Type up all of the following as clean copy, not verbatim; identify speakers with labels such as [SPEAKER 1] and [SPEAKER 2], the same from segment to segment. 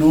[SPEAKER 1] 9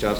[SPEAKER 2] 4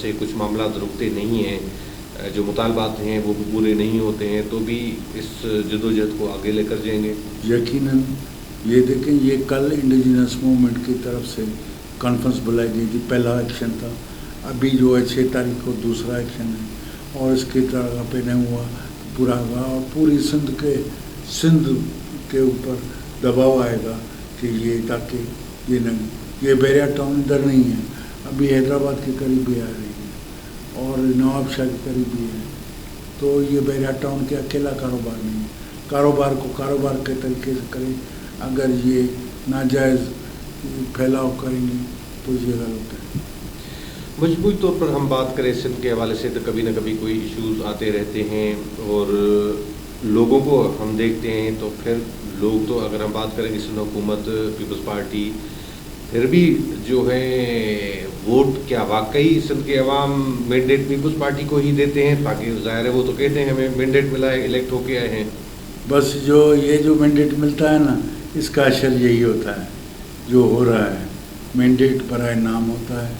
[SPEAKER 2] سے کچھ معاملات رکتے نہیں ہیں, جو مطالبات ہیں وہ پورے نہیں ہوتے ہیں, تو بھی اس جدوجہد کو آگے لے کر جائیں گے؟
[SPEAKER 1] یقیناً. یہ دیکھیں, یہ کل انڈیجنس موومنٹ کی طرف سے کانفرنس بلائی گئی تھی, پہلا ایکشن تھا. ابھی جو ہے 6 تاریخ کو دوسرا ایکشن ہے, اور اس کی طرح پہ نہیں ہوا پورا ہوگا, اور پوری سندھ کے اوپر دباؤ آئے گا کہ یہ, تاکہ یہ بیریا ٹاؤن ادھر نہیں ہے, ابھی حیدرآباد کے قریب بھی آ رہی ہے اور نواب شاہ کے قریب بھی ہے. تو یہ بیریا ٹاؤن کے اکیلا کاروبار نہیں ہے. کاروبار کو کاروبار کے طریقے سے کریں. اگر یہ ناجائز پھیلاؤ کریں گے تو یہ غلط ہے.
[SPEAKER 2] مجموعی طور پر ہم بات کریں سندھ کے حوالے سے تو کبھی نہ کبھی کوئی ایشوز آتے رہتے ہیں, اور لوگوں کو ہم دیکھتے ہیں تو پھر لوگ تو, اگر ہم بات کریں گے سندھ حکومت پیپلز پارٹی, پھر بھی جو ہے ووٹ کیا واقعی سندھ کے عوام مینڈیٹ پیپلز پارٹی کو ہی دیتے ہیں؟ باقی ظاہر ہے وہ تو کہتے ہیں ہمیں مینڈیٹ ملا ہے, الیکٹ ہو کے آئے ہیں.
[SPEAKER 1] بس جو مینڈیٹ ملتا ہے نا, اس کا اشر یہی ہوتا ہے جو ہو رہا ہے. مینڈیٹ برائے نام ہوتا ہے,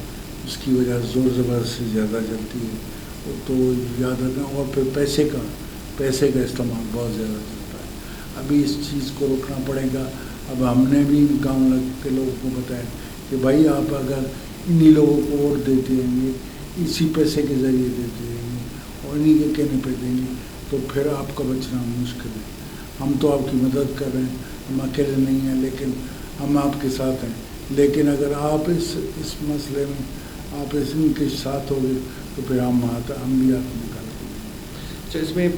[SPEAKER 1] اس کی وجہ زور زبردستی زیادہ چلتی ہے تو یاد رکھنا. اور پھر پیسے کا استعمال بہت زیادہ چلتا ہے. ابھی اس چیز کو روکنا پڑے گا. اب ہم نے بھی گاؤں کے لوگوں کو بتایا کہ بھائی آپ اگر انہی لوگوں کو ووٹ دیتے رہیں گے, اسی پیسے کے ذریعے دیتے رہیں گے اور انہی کے کہنے پہ دیں گے, تو پھر آپ کا بچنا مشکل ہے. ہم تو آپ کی مدد کر رہے ہیں, ہم اکیلے نہیں ہیں, لیکن ہم آپ کے ساتھ ہیں. لیکن اگر آپ اس مسئلے میں آپ ان کے ساتھ ہوگے تو پھر ہم بھی آپ نکال دیں گے.
[SPEAKER 2] اچھا, اس میں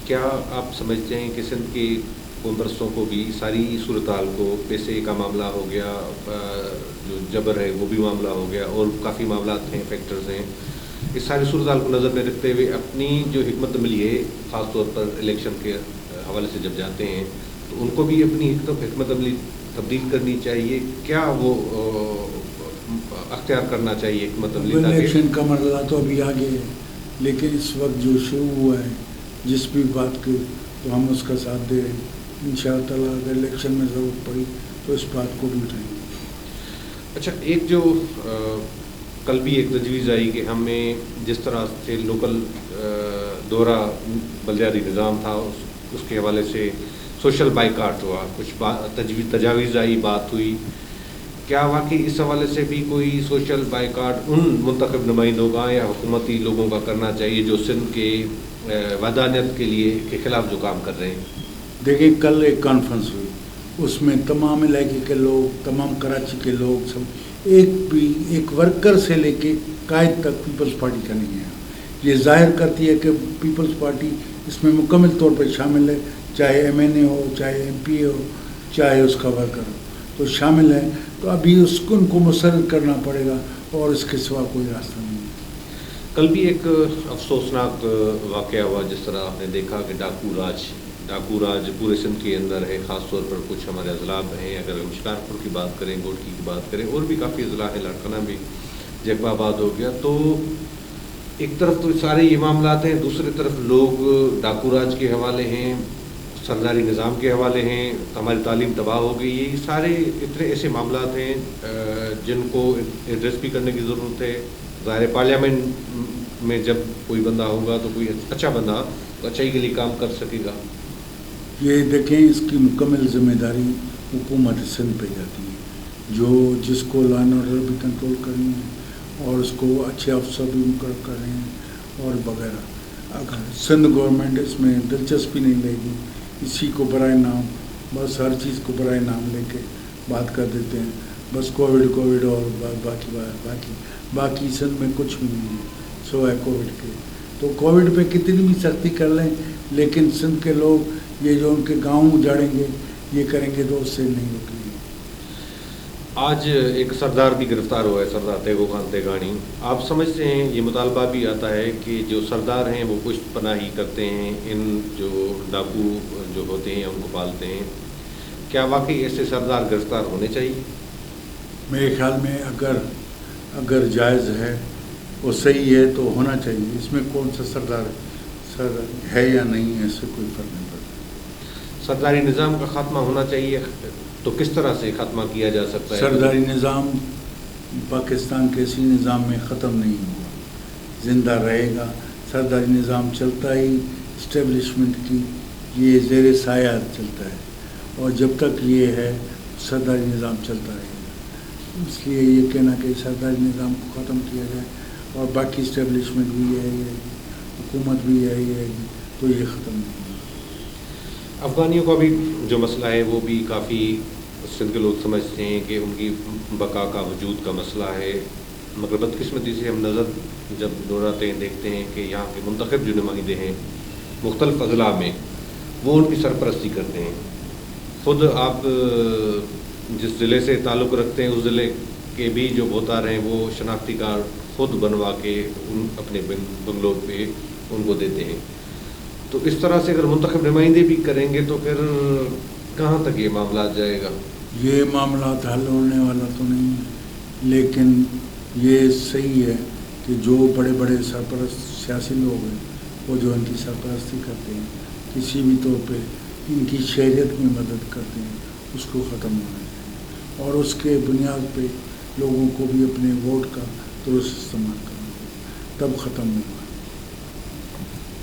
[SPEAKER 2] کیا آپ سمجھتے ہیں کہ سندھ کی کونگرسوں کو بھی ساری صورتحال کو, پیسے کا معاملہ ہو گیا, جو جبر ہے وہ بھی معاملہ ہو گیا, اور کافی معاملات ہیں, فیکٹرز ہیں, اس ساری صورتحال کو نظر میں رکھتے ہوئے اپنی جو حکمت عملی ہے, خاص طور پر الیکشن کے حوالے سے جب جاتے ہیں تو ان کو بھی اپنی حکمت عملی تبدیل کرنی چاہیے؟ کیا وہ اختیار کرنا چاہیے حکمت عملی؟
[SPEAKER 1] الیکشن کا مرحلہ تو ابھی آگے ہے, لیکن اس وقت جو شروع ہوا ہے جس بھی بات کی تو ہم اس کا ساتھ دے رہے ہیں. ان شاء اللہ تعالیٰ اگر الیکشن میں ضرورت پڑی تو اس بات کو بھی اٹھائیں گے.
[SPEAKER 2] اچھا, ایک جو کل بھی ایک تجویز آئی کہ ہمیں جس طرح سے لوکل دورہ بلدیاتی نظام تھا اس کے حوالے سے سوشل بائیکاٹ ہوا, کچھ تجاویز آئی, بات ہوئی, کیا واقعی اس حوالے سے بھی کوئی سوشل بائیکاٹ ان منتخب نمائندوں کا یا حکومتی لوگوں کا کرنا چاہیے جو سندھ کے ودانیت کے خلاف جو کام کر رہے ہیں؟
[SPEAKER 1] دیکھیں, کل ایک کانفرنس ہوئی, اس میں تمام علاقے کے لوگ, تمام کراچی کے لوگ, سب ایک ورکر سے لے کے قائد تک پیپلز پارٹی کا نہیں ہے. یہ ظاہر کرتی ہے کہ پیپلز پارٹی اس میں مکمل طور پر شامل ہے, چاہے ایم این اے ہو, چاہے ایم پی اے ہو, چاہے اس کا ورکر ہو, تو شامل ہے. تو ابھی ان کو مسرت کرنا پڑے گا, اور اس کے سوا کوئی راستہ نہیں ہے.
[SPEAKER 2] کل بھی ایک افسوسناک واقعہ ہوا, جس طرح آپ نے دیکھا کہ ڈاکو راج پورے سندھ کے اندر ہے. خاص طور پر کچھ ہمارے اضلاع ہیں, اگر ہم شکارپور کی بات کریں, گوٹکی کی بات کریں, اور بھی کافی اضلاع ہے, لاڑکانہ بھی, جیکب آباد ہو گیا. تو ایک طرف تو سارے یہ معاملات ہیں, دوسری طرف لوگ ڈاکو راج کے حوالے ہیں, سرداری نظام کے حوالے ہیں, ہماری تعلیم تباہ ہو گئی. یہ سارے اتنے ایسے معاملات ہیں جن کو ایڈریس بھی کرنے کی ضرورت ہے. ظاہر پارلیمنٹ میں جب کوئی بندہ ہوگا تو کوئی اچھا بندہ تو اچھائی کے لیے کام کر سکے گا. یہ
[SPEAKER 1] دیکھیں, اس کی مکمل ذمہ داری حکومت سندھ پہ جاتی ہے, جس کو لا اینڈ آرڈر بھی کنٹرول کرنی ہے, اور اس کو اچھے افسر بھی مقرر کر رہے ہیں اور وغیرہ. اگر سندھ گورنمنٹ اس میں دلچسپی نہیں لے گی, اسی کو برائے نام, بس ہر چیز کو برائے نام لے کے بات کر دیتے ہیں, بس کووڈ اور باقی سندھ میں کچھ بھی نہیں ہے سوائے کووڈ کے. تو کووڈ پہ کتنی بھی سختی کر لیں, لیکن سندھ کے لوگ یہ جو ان کے گاؤں اجاڑیں گے, یہ کریں گے, تو اس سے نہیں رکیں گے.
[SPEAKER 2] آج ایک سردار بھی گرفتار ہوا ہے, سردار تیغو خان تیغانی. آپ سمجھتے ہیں, یہ مطالبہ بھی آتا ہے کہ جو سردار ہیں وہ پشت پناہی کرتے ہیں, ان جو ڈاکو جو ہوتے ہیں ان کو پالتے ہیں. کیا واقعی ایسے سردار گرفتار ہونے چاہیے؟
[SPEAKER 1] میرے خیال میں اگر جائز ہے, وہ صحیح ہے تو ہونا چاہیے. اس میں کون سا سردار ہے یا نہیں ہے, اس سے کوئی فرق نہیں پڑتا.
[SPEAKER 2] سرداری نظام کا خاتمہ ہونا چاہیے, تو کس طرح سے خاتمہ کیا جا سکتا ہے؟
[SPEAKER 1] سرداری نظام پاکستان کے اسی نظام میں ختم نہیں ہوا، زندہ رہے گا۔ سرداری نظام چلتا ہی اسٹیبلشمنٹ کی یہ زیر سایہ چلتا ہے، اور جب تک یہ ہے سرداری نظام چلتا رہے گا۔ اس لیے یہ کہنا کہ سرداری نظام کو ختم کیا جائے اور باقی اسٹیبلشمنٹ بھی ہے یہ حکومت بھی ہے یہ تو یہ ختم نہیں ہوگا۔
[SPEAKER 2] افغانیوں کا بھی جو مسئلہ ہے وہ بھی کافی سندھ کے لوگ سمجھتے ہیں کہ ان کی بقا کا وجود کا مسئلہ ہے، مگر بدقسمتی سے ہم نظر جب دوڑاتے ہیں دیکھتے ہیں کہ یہاں کے منتخب جو نمائندے ہیں مختلف اضلاع میں وہ ان کی سرپرستی کرتے ہیں۔ خود آپ جس ضلع سے تعلق رکھتے ہیں اس ضلع کے بھی جو ووٹر ہیں وہ شناختی کارڈ خود بنوا کے ان اپنے بنگلور پہ ان کو دیتے ہیں۔ تو اس طرح سے اگر منتخب نمائندے بھی کریں گے تو پھر کہاں تک یہ معاملات جائے گا؟
[SPEAKER 1] یہ معاملات حل ہونے والا تو نہیں ہے، لیکن یہ صحیح ہے کہ جو بڑے بڑے سرپرست سیاسی لوگ ہیں وہ جو ان کی سرپرستی کرتے ہیں کسی بھی طور پہ ان کی شہریت میں مدد کرتے ہیں اس کو ختم ہونا چاہیے، اور اس کے بنیاد پہ لوگوں کو بھی اپنے ووٹ کا درست استعمال کرنا چاہیے، تب ختم ہوگا۔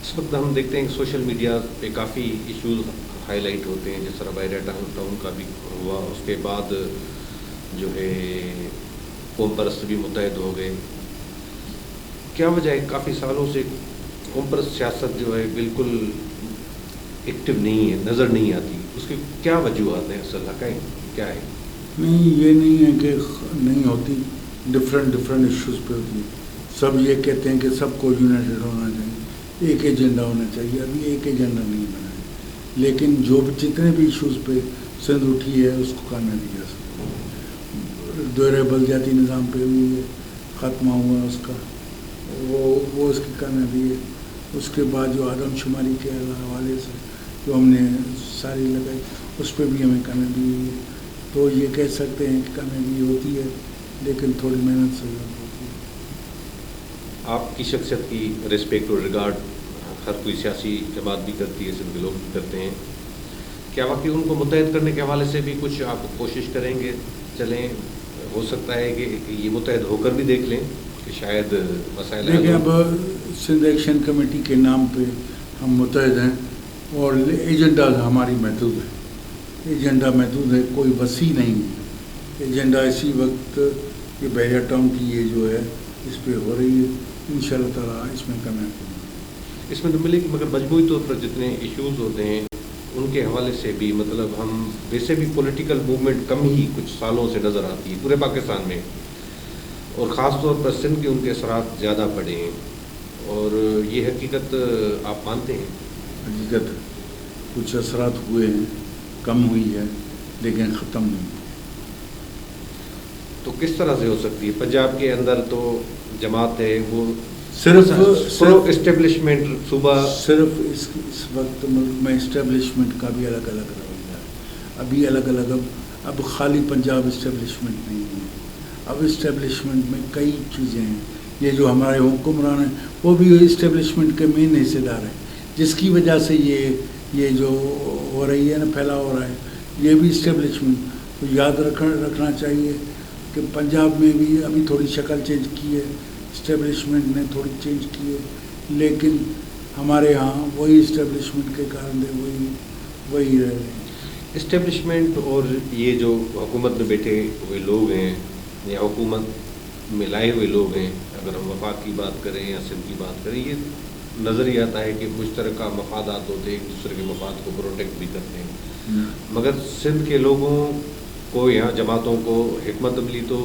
[SPEAKER 2] اس وقت ہم دیکھتے ہیں کہ سوشل میڈیا پہ کافی ایشوز ہائی لائٹ ہوتے ہیں، جس طرح بحیرہ ٹاؤن کا بھی ہوا، اس کے بعد جو ہے قوم پرست بھی متحد ہو گئے۔ کیا وجہ ہے کافی سالوں سے قوم پرست سیاست جو ہے بالکل ایکٹیو نہیں ہے، نظر نہیں آتی، اس کی کیا وجوہات ہیں؟ اصل حقائق کیا ہے؟
[SPEAKER 1] نہیں، یہ نہیں ہے کہ نہیں ہوتی، ڈفرینٹ ایشوز پہ ہوتی ہے۔ سب یہ کہتے ہیں کہ سب کو یونائٹڈ ہونا چاہیے، ایک ایجنڈا ہونا چاہیے، ابھی ایک ایجنڈا نہیں بنا ہے، لیکن جو جتنے بھی ایشوز پہ سندھ اٹھی ہے اس کو کامیابی جا سکتی ہے۔ دورہ بلدیاتی نظام پہ بھی خاتمہ ہوا اس کا، وہ اس کی کامیابی ہے۔ اس کے بعد جو آدم شماری کے حوالے سے جو ہم نے ساری لگائی اس پہ بھی ہمیں کامیابی ہوئی ہے۔ تو یہ کہہ سکتے ہیں کہ کامیابی ہوتی ہے، لیکن تھوڑی محنت سے ضرورت ہوتی ہے۔
[SPEAKER 2] آپ کی شخصیت کی ریسپیکٹ اور ریگارڈ ہر کوئی سیاسی جماعت بھی کرتی ہے، سندھ کے لوگ بھی کرتے ہیں، کیا واقعی ان کو متحد کرنے کے حوالے سے بھی کچھ آپ کوشش کریں گے؟ چلیں، ہو سکتا ہے کہ یہ متحد ہو کر بھی دیکھ لیں کہ شاید مسائل
[SPEAKER 1] دیکھیں، اب سندھ ایکشن کمیٹی کے نام پہ ہم متحد ہیں اور ایجنڈا ہماری محدود ہے، ایجنڈا محدود ہے، کوئی وسیع نہیں ہے۔ ایجنڈا اسی وقت یہ بحیرہ ٹاؤن کی یہ جو ہے اس پہ ہو رہی ہے، انشاءاللہ تعالیٰ اس میں کامیاب ہوگی۔
[SPEAKER 2] اس میں تو ملے گی، مگر مجموعی طور پر جتنے ایشوز ہوتے ہیں ان کے حوالے سے بھی مطلب ہم ویسے بھی پولیٹیکل موومنٹ کم ہی کچھ سالوں سے نظر آتی ہے پورے پاکستان میں، اور خاص طور پر سندھ کے ان کے اثرات زیادہ پڑے ہیں، اور یہ حقیقت آپ مانتے ہیں؟
[SPEAKER 1] حقیقت کچھ اثرات ہوئے ہیں، کم ہوئی ہے لیکن ختم نہیں۔
[SPEAKER 2] تو کس طرح سے ہو سکتی ہے؟ پنجاب کے اندر تو جماعت ہے، وہ
[SPEAKER 1] صرف
[SPEAKER 2] اسٹیبلشمنٹ صوبہ
[SPEAKER 1] صرف اس وقت ملک میں اسٹیبلشمنٹ کا بھی الگ الگ رویہ ہے، ابھی الگ الگ اب خالی پنجاب اسٹیبلشمنٹ نہیں ہے، اب اسٹیبلشمنٹ میں کئی چیزیں ہیں۔ یہ جو ہمارے حکمران ہیں وہ بھی اسٹیبلشمنٹ کے مین حصے دار ہیں، جس کی وجہ سے یہ جو ہو رہی ہے نا، پھیلا ہو رہا ہے، یہ بھی اسٹیبلشمنٹ کو یاد رکھنا چاہیے کہ پنجاب میں بھی ابھی تھوڑی شکل چینج کی ہے، اسٹیبلشمنٹ نے تھوڑی چینج کی ہے، لیکن ہمارے ہاں وہی اسٹیبلشمنٹ کے کارن وہی رہ رہے ہیں۔
[SPEAKER 2] اسٹیبلشمنٹ اور یہ جو حکومت میں بیٹھے ہوئے لوگ ہیں یا حکومت میں لائے ہوئے لوگ ہیں، اگر ہم وفاق کی بات کریں یا سندھ کی بات کریں، یہ نظر ہی آتا ہے کہ مشترکہ مفادات ہوتے ہیں، ایک دوسرے کے مفاد کو پروٹیکٹ بھی کرتے ہیں، مگر سندھ کے لوگوں کو یہاں جماعتوں کو حکمت عملی تو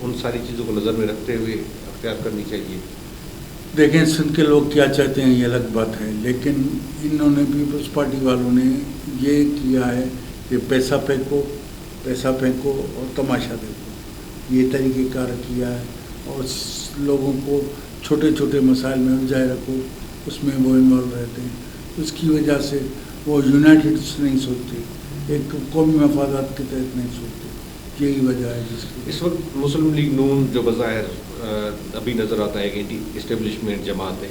[SPEAKER 2] ان ساری چیزوں کو نظر میں رکھتے ہوئے اختیار کرنی چاہیے۔
[SPEAKER 1] دیکھیں، سندھ کے لوگ کیا چاہتے ہیں یہ الگ بات ہے، لیکن انہوں نے پیپلز پارٹی والوں نے یہ کیا ہے کہ پیسہ پھینکو اور تماشا دیکھو، یہ طریقہ کار کیا ہے، اور لوگوں کو چھوٹے چھوٹے مسائل میں الجھائے رکھو، اس میں وہ انوالو رہتے ہیں۔ اس کی وجہ سے وہ یونائٹڈ نہیں سوچتے، ایک قومی مفادات کے تحت نہیں سوچتے، یہی وجہ ہے جس کی
[SPEAKER 2] اس وقت مسلم لیگ نون جو بظاہر ابھی نظر آتا ہے کہ اینٹی اسٹیبلشمنٹ جماعت ہے،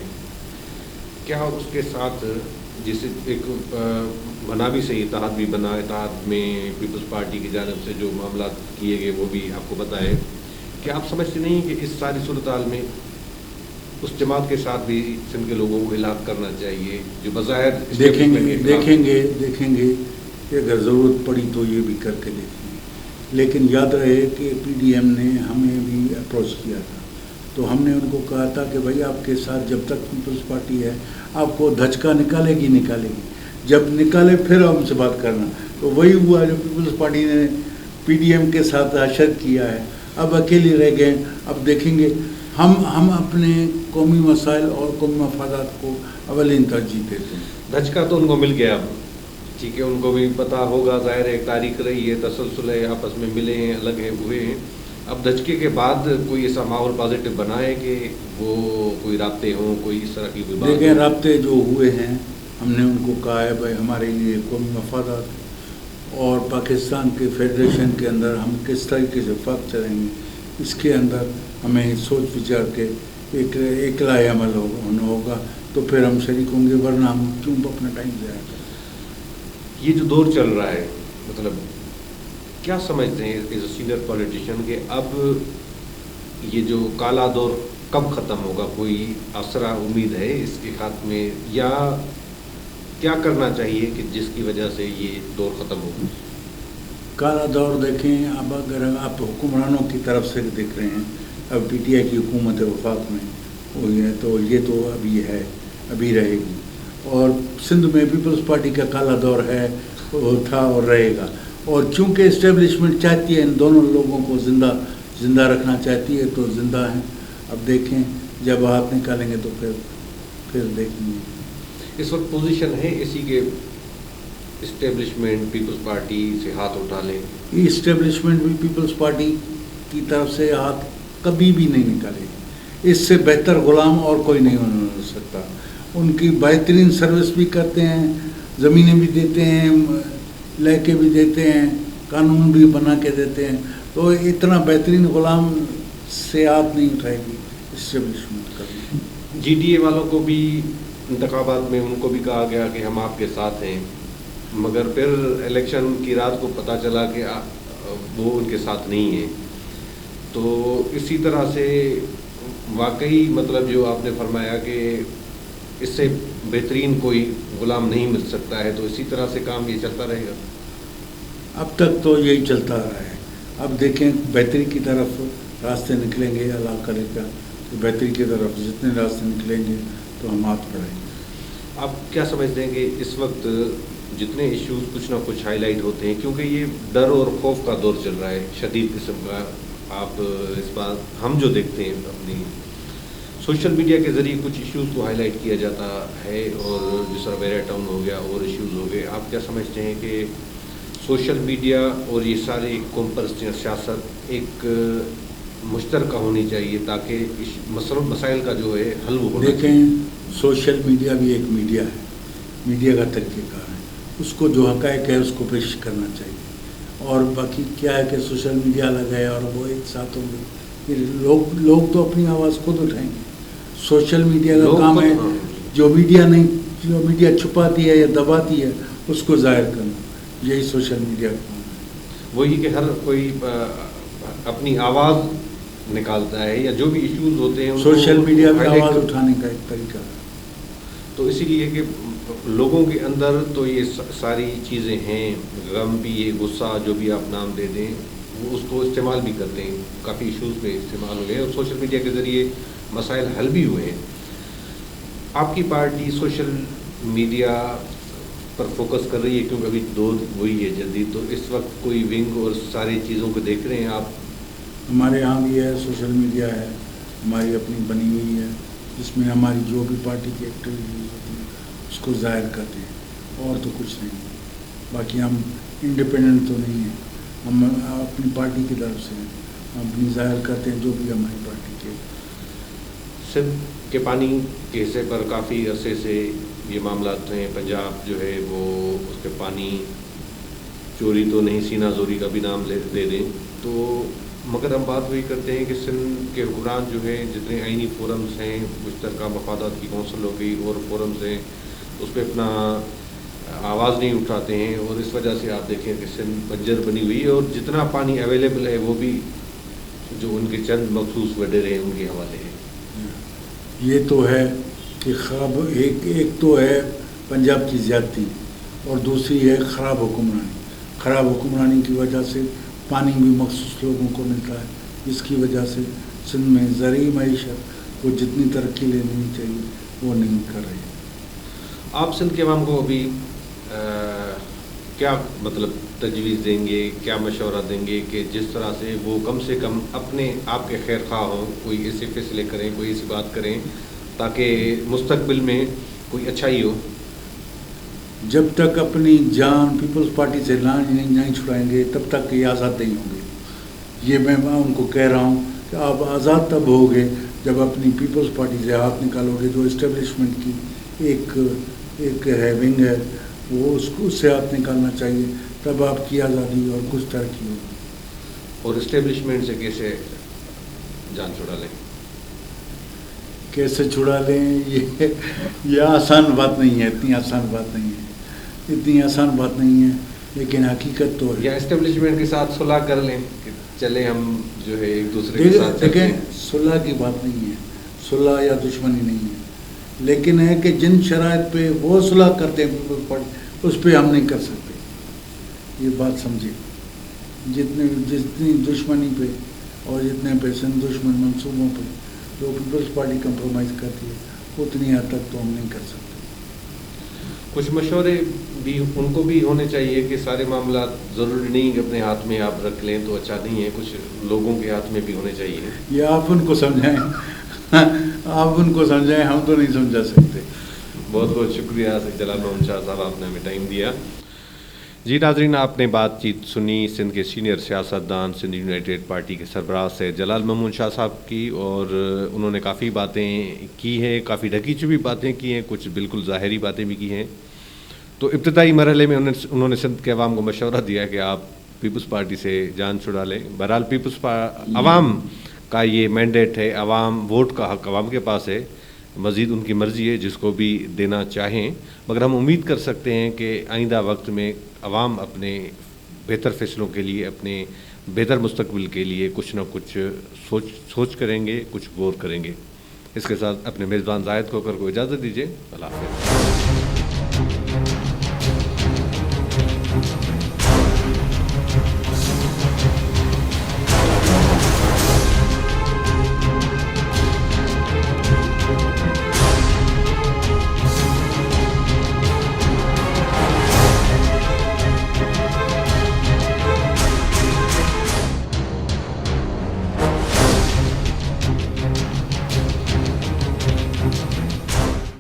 [SPEAKER 2] کیا اس کے ساتھ جسے ایک بنا بھی صحیح اتحاد بھی بنا، اتحاد میں پیپلز پارٹی کی جانب سے جو معاملات کیے گئے وہ بھی آپ کو پتہ ہے، کیا آپ سمجھتے نہیں کہ اس ساری صورتحال میں اس جماعت کے ساتھ بھی سندھ کے لوگوں کو اعلان کرنا چاہیے جو بظاہر
[SPEAKER 1] دیکھیں گے کہ اگر ضرورت پڑی تو یہ بھی کر کے دیکھیں گے، لیکن یاد رہے کہ پی ڈی ایم نے ہمیں بھی اپروچ کیا تھا، تو ہم نے ان کو کہا تھا کہ بھائی آپ کے ساتھ جب تک پیپلز پارٹی ہے آپ کو دھچکا نکالے گی، جب نکالے پھر ہم سے بات کرنا. تو وہی ہوا جو پیپلز پارٹی نے پی ڈی ایم کے ساتھ حشر کیا ہے، اب اکیلے رہ گئے. اب دیکھیں گے، ہم اپنے قومی مسائل اور قومی مفادات کو اولین ترجیح دیتے ہیں.
[SPEAKER 2] دھچکا تو ان کو مل گیا، اب ٹھیک ہے، ان کو بھی پتہ ہوگا، ظاہر ہے ایک تاریخ رہی ہے، تسلسل ہے، آپس میں ملے ہیں، الگ ہیں، ہوئے ہیں. اب دھچکے کے بعد کوئی ایسا ماحول پازیٹیو بنا ہے کہ وہ کوئی رابطے ہوں، کوئی اس طرح کی کوئی بات؟
[SPEAKER 1] دیکھیں، رابطے جو ہوئے ہیں ہم نے ان کو کہا ہے بھائی ہمارے لیے قومی مفادات اور پاکستان کے فیڈریشن کے اندر ہم کس طریقے سے فرق چلیں گے، اس کے اندر ہمیں سوچ وچار کے ایک لائے عمل ہوگا تو پھر ہم شریک ہوں گے، ورنہ ہم کیوں اپنا ٹائم ضائع کریں.
[SPEAKER 2] یہ جو دور چل رہا ہے، مطلب کیا سمجھتے ہیں ایز اے سینئر پولیٹیشین کہ اب یہ جو کالا دور کب ختم ہوگا؟ کوئی آسرا امید ہے اس کے خاتمے، یا کیا کرنا چاہیے کہ جس کی وجہ سے یہ دور ختم ہوگا؟
[SPEAKER 1] کالا دور دیکھیں، اب اگر آپ حکمرانوں کی طرف سے دیکھ رہے ہیں، اب پی ٹی آئی کی حکومت وفاق میں ہوئی ہے تو یہ تو ابھی ہے، ابھی رہے گی. اور سندھ میں پیپلز پارٹی کا کالا دور ہے، وہ تھا اور رہے گا. اور چونکہ اسٹیبلشمنٹ چاہتی ہے ان دونوں لوگوں کو زندہ رکھنا چاہتی ہے تو زندہ ہیں. اب دیکھیں، جب ہاتھ نکالیں گے تو پھر دیکھیں گے.
[SPEAKER 2] اس وقت پوزیشن ہے اسی کے اسٹیبلشمنٹ پیپلز پارٹی سے ہاتھ اٹھا لے؟
[SPEAKER 1] یہ اسٹیبلشمنٹ بھی پیپلز پارٹی کی طرف سے ہاتھ کبھی بھی نہیں نکالے. اس سے بہتر غلام اور کوئی نہیں ہو سکتا. ان کی بہترین سروس بھی کرتے ہیں، زمینیں بھی دیتے ہیں، لے کے بھی دیتے ہیں، قانون بھی بنا کے دیتے ہیں. تو اتنا بہترین غلام سے ہاتھ نہیں اٹھائے گی اسٹیبلشمنٹ کرنے.
[SPEAKER 2] جی ڈی اے والوں کو بھی انتخابات میں ان کو بھی کہا گیا کہ ہم آپ کے ساتھ ہیں، مگر پھر الیکشن کی رات کو پتہ چلا کہ وہ ان کے ساتھ نہیں ہیں. تو اسی طرح سے واقعی مطلب جو آپ نے فرمایا کہ اس سے بہترین کوئی غلام نہیں مل سکتا ہے، تو اسی طرح سے کام یہ چلتا رہے گا؟
[SPEAKER 1] اب تک تو یہی چلتا رہا ہے. اب دیکھیں بہتری کی طرف راستے نکلیں گے، اللہ کرے گا کہ بہتری کی طرف جتنے راستے نکلیں گے تو ہم ہاتھ بڑھائیں گے.
[SPEAKER 2] آپ کیا سمجھتے ہیں کہ اس وقت جتنے ایشوز کچھ نہ کچھ ہائی لائٹ ہوتے ہیں، کیونکہ یہ ڈر اور خوف کا دور چل رہا ہے شدید قسم کا، آپ اس بات ہم جو دیکھتے ہیں اپنی سوشل میڈیا کے ذریعے کچھ ایشوز کو ہائی لائٹ کیا جاتا ہے، اور جس طرح بیرا ٹاؤن ہو گیا اور ایشوز ہو گئے، آپ کیا سمجھتے ہیں کہ سوشل میڈیا اور یہ سارے قوم پرستیاں سیاست ایک مشترکہ ہونی چاہیے تاکہ مسائل کا جو ہے حل ہو؟
[SPEAKER 1] دیکھیں، سوشل میڈیا بھی ایک میڈیا ہے، میڈیا کا طریقہ کار ہے، اس کو جو حقائق ہے اس کو پیش کرنا چاہیے. اور باقی کیا ہے کہ سوشل میڈیا الگ ہے اور وہ ایک ساتھ ہوں گے، لوگ تو اپنی آواز خود اٹھائیں گے. سوشل میڈیا کا کام ہے جو میڈیا چھپاتی ہے یا دباتی ہے اس کو ظاہر کرنا، یہی سوشل میڈیا کا کام ہے.
[SPEAKER 2] وہی کہ ہر کوئی اپنی آواز نکالتا ہے، یا جو بھی ایشوز ہوتے ہیں
[SPEAKER 1] سوشل میڈیا میں آواز اٹھانے کا ایک طریقہ ہے.
[SPEAKER 2] تو اسی لیے کہ لوگوں کے اندر تو یہ ساری چیزیں ہیں، غم بھی ہے، غصہ جو بھی آپ نام دے دیں، وہ اس کو استعمال بھی کرتے ہیں. کافی ایشوز پہ استعمال ہوئے اور سوشل میڈیا کے ذریعے مسائل حل بھی ہوئے ہیں. آپ کی پارٹی سوشل میڈیا پر فوکس کر رہی ہے کیونکہ ابھی دور وہی ہے جدید، تو اس وقت کوئی ونگ اور ساری چیزوں کو دیکھ رہے ہیں آپ؟
[SPEAKER 1] ہمارے یہاں بھی ہے، سوشل میڈیا ہے ہماری اپنی بنی ہوئی ہے، جس میں ہماری جو بھی پارٹی کی ایکٹیویٹیز ہوتی ہیں اس کو ظاہر کرتے ہیں، اور تو کچھ نہیں. باقی ہم انڈیپینڈنٹ تو نہیں ہیں، ہم اپنی پارٹی کی طرف سے ہم اپنی ظاہر کرتے ہیں جو بھی ہماری پارٹی کے.
[SPEAKER 2] سندھ کے پانی کے حصے پر کافی عرصے سے یہ معاملات ہیں، پنجاب جو ہے وہ اس کے پانی چوری تو نہیں، سینہ زوری کا بھی نام لے دیں تو، مگر ہم بات وہی کرتے ہیں کہ سندھ کے حکمران جو ہیں جتنے آئینی فورمز ہیں، مشترکہ مفادات کی کونسل ہو گئی اور فورمز ہیں، اس پہ اپنا آواز نہیں اٹھاتے ہیں، اور اس وجہ سے آپ دیکھیں کہ سندھ بنجر بنی ہوئی ہے، اور جتنا پانی اویلیبل ہے وہ بھی جو ان کے چند مخصوص وڈیرے ہیں ان کے حوالے ہیں.
[SPEAKER 1] یہ تو ہے کہ خواب ایک تو ہے پنجاب کی زیادتی اور دوسری ہے خراب حکمرانی. خراب حکمرانی کی وجہ سے پانی بھی مخصوص لوگوں کو ملتا ہے، جس کی وجہ سے سندھ میں زرعی معیشت کو جتنی ترقی لینی چاہیے وہ نہیں کر رہی.
[SPEAKER 2] آپ سندھ کے عوام کو ابھی کیا مطلب تجویز دیں گے، کیا مشورہ دیں گے کہ جس طرح سے وہ کم سے کم اپنے آپ کے خیر خواہ ہوں، کوئی ایسے فیصلے کریں، کوئی ایسی بات کریں تاکہ مستقبل میں کوئی اچھائی ہو؟
[SPEAKER 1] جب تک اپنی جان پیپلز پارٹی سے نہیں چھڑائیں گے تب تک یہ آزاد نہیں ہوں گے. یہ میں ان کو کہہ رہا ہوں کہ آپ آزاد تب ہوگے جب اپنی پیپلز پارٹی سے ہاتھ نکالو گے. جو اسٹیبلشمنٹ کی ایک ہے ونگ ہے، وہ اس سے ہاتھ نکالنا چاہیے، تب آپ کی آزادی اور کچھ ترقی ہوگی.
[SPEAKER 2] اور اسٹیبلشمنٹ سے کیسے جان چھڑا لیں؟
[SPEAKER 1] کیسے چھڑا لیں؟ یہ آسان بات نہیں ہے، اتنی آسان بات نہیں ہے، لیکن حقیقت تو ہے.
[SPEAKER 2] یا اسٹیبلشمنٹ کے ساتھ صلح کر لیں کہ چلے ہم جو ہے ایک دوسرے کے ساتھ چلتے ہیں.
[SPEAKER 1] دیکھیں، صلح کی بات نہیں ہے، صلح یا دشمنی نہیں ہے، لیکن ہے کہ جن شرائط پہ وہ صلح کرتے ہیں پیپلز پارٹی، اس پہ ہم نہیں کر سکتے. یہ بات سمجھے. جتنی دشمنی پہ اور جتنے پہ سندھ دشمن منصوبوں پہ جو پیپلز پارٹی کمپرومائز کرتی ہے اتنی حد تک تو ہم نہیں کر سکتے.
[SPEAKER 2] کچھ مشورے بھی ان کو بھی ہونے چاہیے کہ سارے معاملات ضروری نہیں کہ اپنے ہاتھ میں آپ رکھ لیں تو اچھا نہیں ہے، کچھ لوگوں کے ہاتھ میں بھی ہونے چاہیے.
[SPEAKER 1] یہ آپ ان کو سمجھائیں، ہم تو نہیں سمجھا سکتے.
[SPEAKER 2] بہت بہت شکریہ جلال محمد شاہ صاحب، آپ نے ہمیں ٹائم دیا. جی ناظرین، آپ نے بات چیت سنی سندھ کے سینئر سیاستدان سندھ یونائیٹڈ پارٹی کے سربراہ سے جلال محمد شاہ صاحب کی، اور انہوں نے کافی باتیں کی ہیں، کافی ڈھکی چھپی باتیں کی ہیں، کچھ بالکل ظاہری باتیں بھی کی ہیں. تو ابتدائی مرحلے میں انہوں نے سندھ کے عوام کو مشورہ دیا کہ آپ پیپلز پارٹی سے جان چھڑا لیں. بہرحال عوام کا یہ مینڈیٹ ہے، عوام ووٹ کا حق عوام کے پاس ہے، مزید ان کی مرضی ہے جس کو بھی دینا چاہیں. مگر ہم امید کر سکتے ہیں کہ آئندہ وقت میں عوام اپنے بہتر فیصلوں کے لیے، اپنے بہتر مستقبل کے لیے کچھ نہ کچھ سوچ کریں گے، کچھ غور کریں گے. اس کے ساتھ اپنے میزبان زاہد کوکر کو اجازت دیجیے. اللہ حافظ.